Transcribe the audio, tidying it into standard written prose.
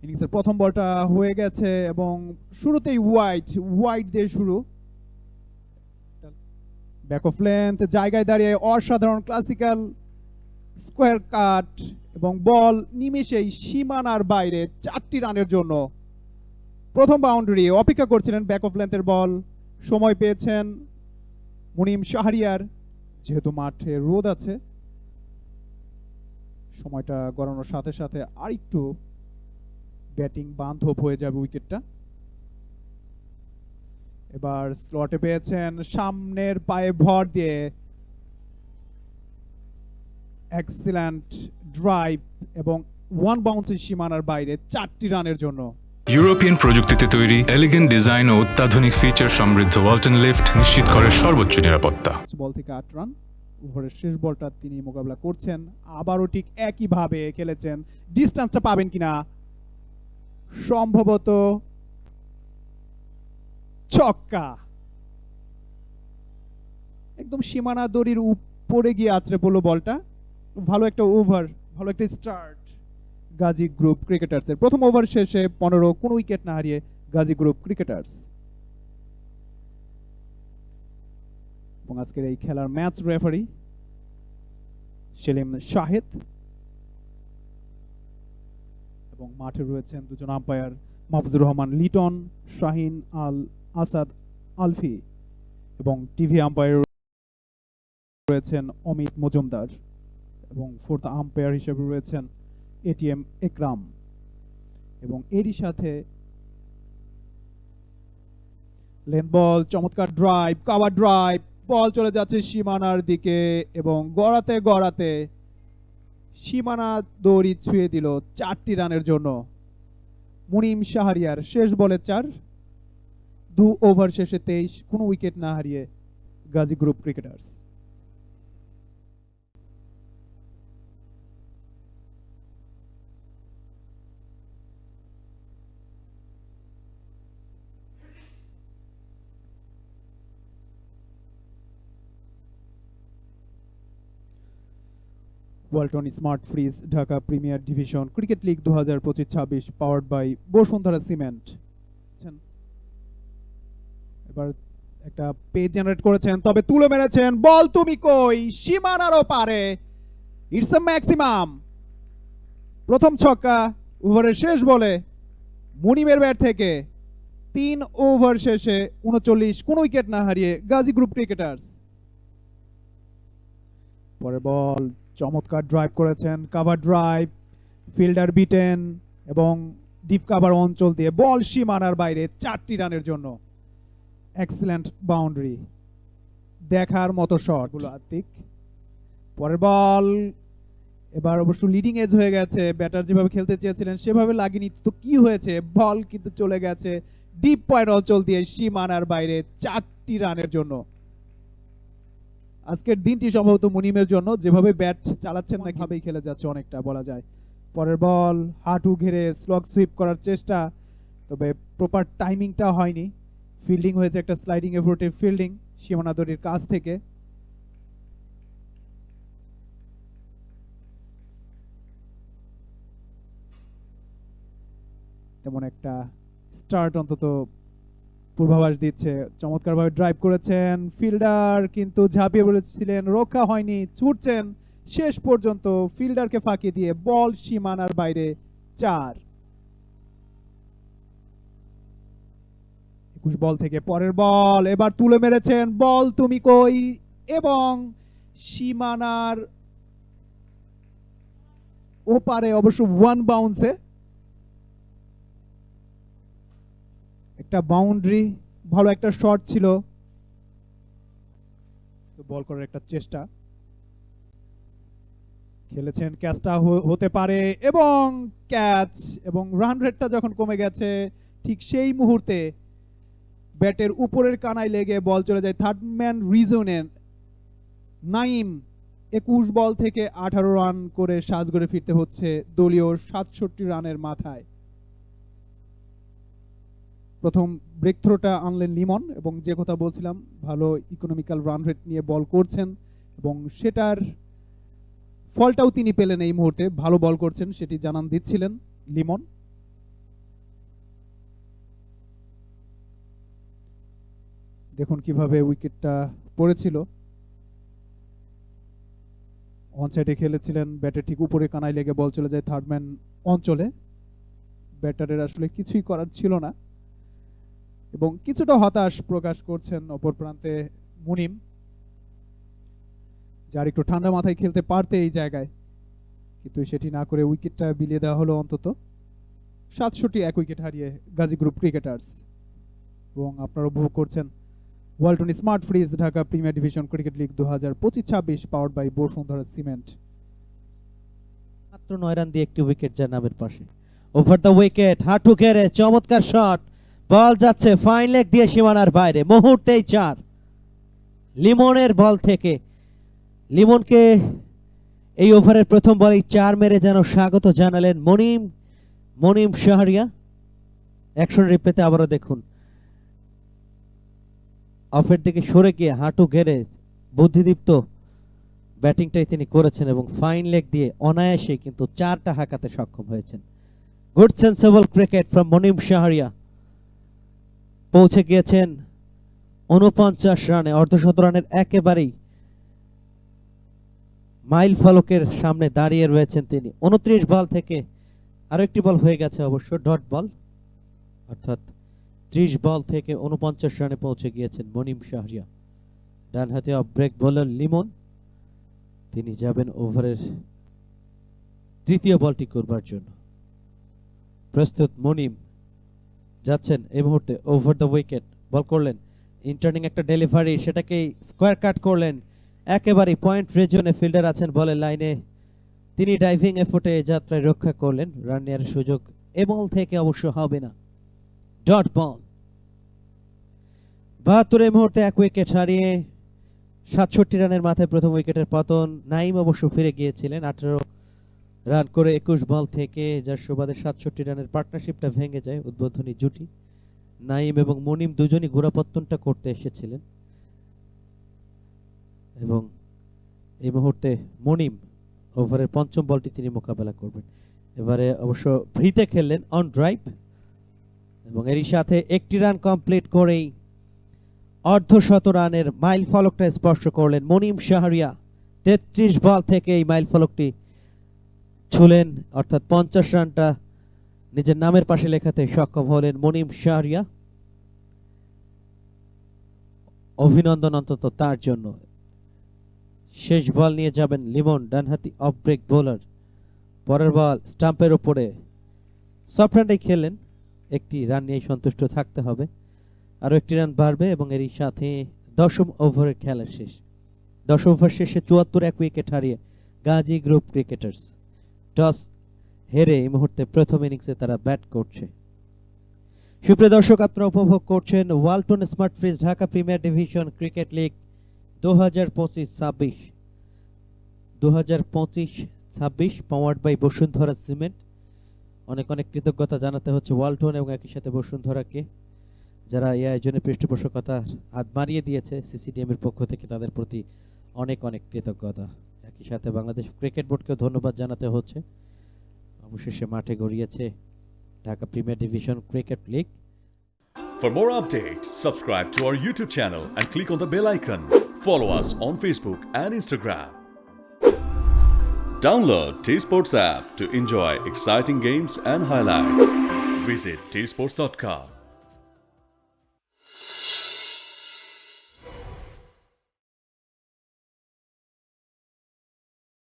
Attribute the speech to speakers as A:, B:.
A: ইনিংসের প্রথম বলটা হয়ে গেছে এবং শুরুতেই ওয়াইড দিয়ে শুরু। ব্যাক অফ লেন্থ জায়গায় দাঁড়িয়ে অসাধারণ ক্লাসিক্যাল স্কোয়ার কাট এবং বল নিমেষেই সীমানার বাইরে 4টি রানের জন্য। প্রথম বাউন্ডারি অপেক্ষা করছিলেন ব্যাক অফ লেন্থের বল, সময় পেয়েছেন মুনিম শাহরিয়ার। যেহেতু মাঠে রোদ আছে, সময়টা গড়ানোর সাথে সাথে আরেকটু ব্যাটিং বান্ধব হয়ে যাবে উইকেটটা। এবার স্লটে পেয়েছেন, সামনের পায়ে ভর দিয়ে এক্সিলেন্ট ড্রাইভ এবং ওয়ান বাউন্সের সীমানার বাইরে 4টি রানের জন্য।
B: ইউরোপিয়ান প্রযুক্তিতে তৈরি এলিগেন্ট ডিজাইন ও অত্যাধুনিক ফিচার সমৃদ্ধ ওয়ালটন লিফট নিশ্চিত করে সর্বোচ্চ নিরাপত্তা।
A: বল থেকে 8 রান। ওভারের শেষ বলটা তিনি মোকাবেলা করছেন, আবারও ঠিক একইভাবে খেলেছেন। ডিস্টেন্সটা পাবেন কিনা, সম্ভবত ছক্কা। একদম সীমানা দড়ির উপরে গিয়ে আছড়ে পড়লো বলটা। ভালো একটা ওভার, ভালো একটা স্টার্ট গাজী গ্রুপ ক্রিকেটার্সের। প্রথম ওভার শেষে 15, কোনো উইকেট না হারিয়ে গাজী গ্রুপ ক্রিকেটার্স। এবং আজকের এই খেলার ম্যাচ রেফারি সেলিম শাহেদ এবং মাঠে রয়েছেন দুজন আম্পায়ার, মাহফুজুর রহমান লিটন, শাহিন আল আসাদ আলফি এবং টিভি আম্পায়ার রয়েছেন অমিত মজুমদার এবং ফোর্থ আম্পায়ার হিসেবে রয়েছেন এটিএম একরাম। এবং এরই সাথে লেন্থ বল, চমৎকার ড্রাইভ, কাভার ড্রাইভ, বল চলে যাচ্ছে সীমানার দিকে এবং গড়াতে সীমানা দড়ি ছুঁয়ে দিল 4টি রানের জন্য। মুনিম শাহরিয়ার শেষ বলে 4, 2 ওভার শেষে 23, কোনো উইকেট না হারিয়ে Gazi group cricketers. Walton smart fridge Dhaka premier division cricket league 2025-26 powered by Bashundhara cement. এবার একটা পেজ জেনারেট করেছেন, তবে তুলে মেরেছেন, বল তুমি কই, সীমানারও পারে। It's a maximum. প্রথম ছক্কা ওভারের শেষ বলে মুনিমের ব্যাট থেকে। 3 ওভার শেষে 39, কোনো উইকেট না হারিয়ে গাজী গ্রুপ ক্রিকেটার্স। পরে বল চমৎকার ড্রাইভ করেছেন, কাভার ড্রাইভ, ফিল্ডার বিটেন এবং ডিপ কাভার অঞ্চল দিয়ে বল সীমানার বাইরে 4টি রানের জন্য। এক্সিলেন্ট বাউন্ডারি, দেখার মতো শট গুলো আত্মিক। পরের বল এবার অবশ্য লিডিং এজ হয়ে গেছে, ব্যাটার যেভাবে খেলতে চেয়েছিলেন সেভাবে লাগেনি, তো কি হয়েছে, বল কিন্তু চলে গেছে ডিপ পয়েন্ট অঞ্চল দিয়ে সীমানার বাইরে 4টি রানের জন্য। আজকের দিনটি সম্ভবত মুনিমের জন্য, যেভাবে ব্যাট চালাচ্ছেন না ভাবেই খেলে যাচ্ছে অনেকটা বলা যায়। পরের বল হাঁটু ঘেরে স্লগ সুইপ করার চেষ্টা, তবে প্রপার টাইমিংটা হয়নি। ফিল্ডিং হয়েছে একটা স্লাইডিং এফোর্টে ফিল্ডিং সীমানা দড়ির কাছ থেকে। তেমন একটা স্টার্ট অন্তত পূর্বাভাস দিচ্ছে। চমৎকারভাবে ড্রাইভ করেছেন ফিল্ডার, কিন্তু ঝাঁপিয়ে পড়েছিলেন, রক্ষা হয়নি, ছুটছেন শেষ পর্যন্ত ফিল্ডারকে ফাঁকি দিয়ে বল সীমানার বাইরে 4। 21 বল থেকে পরের বল এবার তুলে মেরেছেন, বল তুমি কই এবং সীমানার ওপারে অবশ্য 1 বাউন্সে একটা বাউন্ডারি, ভালো একটা শট ছিল, বল করার একটা চেষ্টা খেলেছেন, ক্যাচটা হতে পারে এবং ক্যাচ। এবং রান রেটটা যখন কমে গেছে ঠিক সেই মুহূর্তে ব্যাটের উপরের কানায় লেগে বল চলে যায় থার্ড ম্যান রিজনে। নাইম 21 বল থেকে 18 রান করে সাজগড়ে ফিরতে হচ্ছে দলীয় 67 রানের মাথায়। প্রথম ব্রেক থ্রোটা আনলেন লিমন এবং যে কথা বলছিলাম, ভালো ইকোনমিক্যাল রান রেট নিয়ে বল করছেন এবং সেটার ফলটাও তিনি পেলেন এই মুহূর্তে। ভালো বল করছেন সেটি জানান দিচ্ছিলেন লিমন। দেখুন কিভাবে উইকেটটা পড়েছিল। অন সাইডে খেলেছিলেন, ব্যাটের ঠিক উপরে কানায় লেগে বল চলে যায় থার্ড ম্যান অঞ্চলে। ব্যাটারের আসলে কিছুই করার ছিল না এবং কিছুটা হতাশ প্রকাশ করছেন অপর প্রান্তে মুনিম, যার একটু ঠান্ডা মাথায় খেলতে পারতে এই জায়গায়, কিন্তু সেটি না করে উইকেটটা বিলিয়ে দেওয়া হলো। অন্তত ৬৭ উইকেট হারিয়ে গাজী গ্রুপ ক্রিকেটার্স। এবং আপনারা উপভোগ করছেন Walton smart fridge Dhaka premier division cricket league 2025-26 powered by Bashundhara cement.
C: মাত্র 9 রান দিয়ে একটি উইকেট যায় নামের পাশে। ওভার দ্য উইকেট, হাঁটু ঘেরে চমৎকার শট, বল যাচ্ছে ফাইন লেগ দিয়ে সীমানার বাইরে, মুহূর্তেই 4। লিমনের বল থেকে, লিমনকে এই ওভারের প্রথম বলেই 4 মেরে যেন স্বাগত জানালেন মনিম শাহরিয়া। অ্যাকশন রিপ্লেতে আবারও দেখুন, অফের দিকে সরে গিয়ে হাঁটু ঘেরে বুদ্ধিদীপ্ত ব্যাটিংটাই তিনি করেছেন এবং ফাইন লেগ দিয়ে অনায়াসে কিন্তু 4টা হাঁকাতে সক্ষম হয়েছেন। Good sensible cricket from Monim Shahria. পৌঁছে গিয়েছেন 49 রানে, অর্ধশত রানের একেবারেই মাইল ফলকের সামনে দাঁড়িয়ে রয়েছেন তিনি। 29 বল থেকে আরো একটি বল হয়ে গেছে অবশ্য ডট বল, অর্থাৎ 30 বল থেকে 49 রানে পৌঁছে গিয়েছেন মনিম শাহরিয়া। ডানহাতি অফ ব্রেক বোলার লিমন, তিনি যাবেন ওভারের তৃতীয় বলটি করবার জন্য। প্রস্তুত মনিম যাচ্ছেন এই মুহূর্তে ওভার দ্য উইকেট, বল করলেন ইন্টার্নিং একটা ডেলিভারি, সেটাকে স্কোয়ার কাট করলেন একেবারে পয়েন্ট রিজনে। ফিল্ডার আছেন বলের লাইনে, তিনি ডাইভিং এফোর্টে যাত্রায় রক্ষা করলেন। রান নেওয়ার সুযোগ এ বল থেকে অবশ্য হবে না, ডট বল। 72 এই মুহূর্তে 1 উইকেট হারিয়ে 67 রানের মাথায় প্রথম উইকেটের পতন। নাইম অবশ্য ফিরে গিয়েছিলেন 18 রান করে 21 বল থেকে, যার সুবাদে 67 রানের পার্টনারশিপটা ভেঙে যায় উদ্বোধনী জুটি। নাইম এবং মুনিম দুজনই গোড়াপত্তনটা করতে এসেছিলেন এবং এই মুহূর্তে মুনিম ওভারের পঞ্চম বলটি তিনি মোকাবেলা করবেন। এবারে অবশ্য ফ্রিতে খেললেন অন ড্রাইভ এবং এরই সাথে একটি রান কমপ্লিট করেই অর্ধশত রানের মাইল ফলকটা স্পর্শ করলেন মনিম শাহরিয়া। 33 বল থেকে এই মাইল ফলকটি ছুলেন, অর্থাৎ 50 রানটা নিজের নামের পাশে লেখাতে সক্ষম হলেন মনিম শাহরিয়া। অভিনন্দন অন্তত তার জন্য। শেষ বল নিয়ে যাবেন লিমন, ডানহাতি অফ ব্রেক বোলার। পরের বল স্টাম্পের উপরে, সফট হ্যান্ডে খেললেন, একটি রান নিয়ে সন্তুষ্ট থাকতে হবে, আরো একটি রান বাড়বে এবং এরই সাথে 10ম ওভারের খেলা শেষ। 10 ওভার শেষে 74 1 উইকেট হারিয়ে গাজী গ্রুপ ক্রিকেটার্স টস হেরে এই মুহূর্তে প্রথম ইনিংসে তারা ব্যাট করছে। সুপ্রিয় দর্শক, আপনারা উপভোগ করছেন Walton smart fridge Dhaka premier division cricket league 2025-26 powered by Bashundhara cement. অনেক অনেক কৃতজ্ঞতা জানাতে হচ্ছে ওয়ালটন এবং একই সাথে বসুন্ধরাকে, যারা এই আয়োজনে পৃষ্ঠপোষকতার হাত বাড়িয়ে দিয়েছে সিসিডিএম এর পক্ষ থেকে, তাদের প্রতি অনেক অনেক কৃতজ্ঞতা। একই সাথে বাংলাদেশ ক্রিকেট বোর্ডকেও ধন্যবাদ জানাতে হচ্ছে। অবশেষে মাঠে গড়িয়েছে Dhaka premier division cricket league.
D: For more updates, subscribe to our YouTube channel and click on the bell icon. Follow us on Facebook and Instagram. Download T-Sports app to enjoy exciting games and highlights. Visit tsports.com.